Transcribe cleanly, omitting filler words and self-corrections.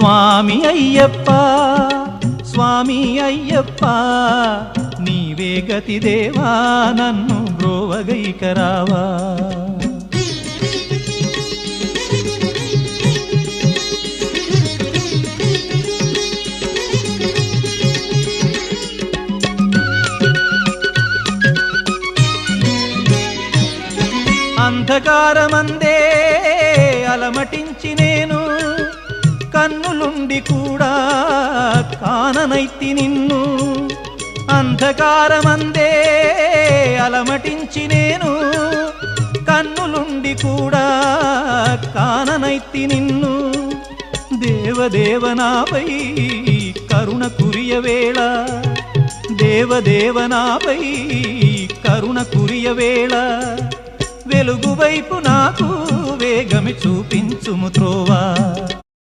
స్వామి అయ్యప్ప స్వామి అయ్యప్ప నీవే గతి దేవా నన్ను బ్రోవగైకరావా అంధకారమందే అలమటించి నేను కన్నులుండి కూడా కాననైతి నిన్ను అంధకారమందే అలమటించి నేను కన్నులుండి కూడా కాననైతి నిన్ను దేవదేవనాపై కరుణ కురియవేళ దేవదేవనాపై కరుణ కురియవేళ వెలుగు వైపు నాకు వేగమి చూపించుము త్రోవా